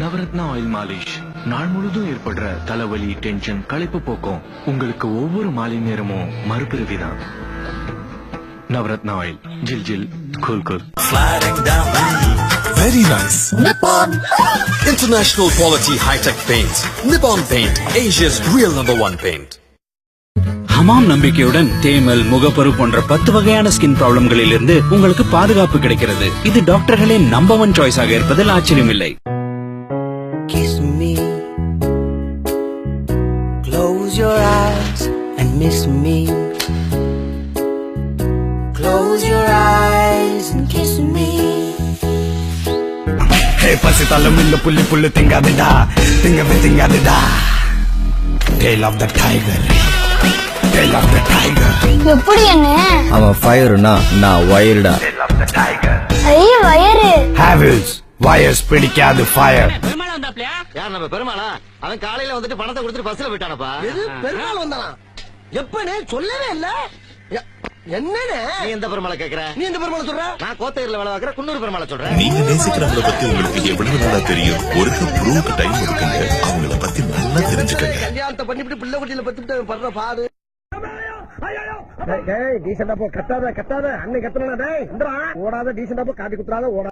Navratna oil Molisch நாள் முழுதும் ஏற்படுற தலைவலி, டென்ஷன், களைப்பு போக்கும். உங்களுக்கு ஒவ்வொரு மாலை நேரமும் மறுபிறவிதான். நவரத்னா ஆயில், ஜில் ஜில் cool cool. Very nice. Nippon International Quality High-Tech Paint. Nippon Paint, Asia's real #1 paint. Hamam நம்பிக்கையுடன் தேமல், முகப்பரு போன்ற 10 வகையான ஸ்கின் ப்ராப்ளம்களில் இருந்து உங்களுக்கு பாதுகாப்பு கிடைக்கிறது. இது டாக்டர்களின் நம்பர் 1 சாய்ஸாக இருப்பதில் ஆச்சரியமில்லை. Kiss me, close your eyes and miss me. Close your eyes and kiss me. Hey, பசித்தாலும் இல்ல புள்ளி புள்ளி திங்காதுடா, திங்காதுடா. Tail of the tiger. Tail of the tiger. எப்படி என்ன? அவன் ஃபயர்னா நான் வயர்டா. Tail of the tiger. ஐய வயரு. Havils, wires பிடிக்காது fire. பெருமாள் வந்தாப்லையா? யார் நம்ம பெருமாளா? அவன் காலையில வந்துட்டு பணத்தை கொடுத்துட்டு பஸ்ல போயிட்டானப்பா. எது பெருமாள் வந்தானா? எப்பனே சொல்லவே இல்ல. என்னனே? நீ எந்த பெருமாளை கேக்குற? நீ எந்த பெருமாளை சொல்ற? நான் கோத்தையர்ல வேலை பார்க்கற குன்னூர் பெருமாளை சொல்றேன். நீங்க நேசிக்கிறவங்கள பத்தி உங்களுக்கு எவ்வளவு நாளா தெரியும்? ஒரு ப்ரூவ்க்கு டைம் கொடுக்குங்க. அவங்கள பத்தி நல்லா தெரிஞ்சுக்கங்க. கல்யாணத்தை பண்ணிட்டு பிள்ளை குட்டியில பத்திட்டு பண்ற பாடு. டேய் டீசன்டா போ, கத்தாத அண்ணன் கத்துறா. டேய் இந்தடா ஓடாத, டீசன்டா போ, காட்டி குத்துறாத ஓட.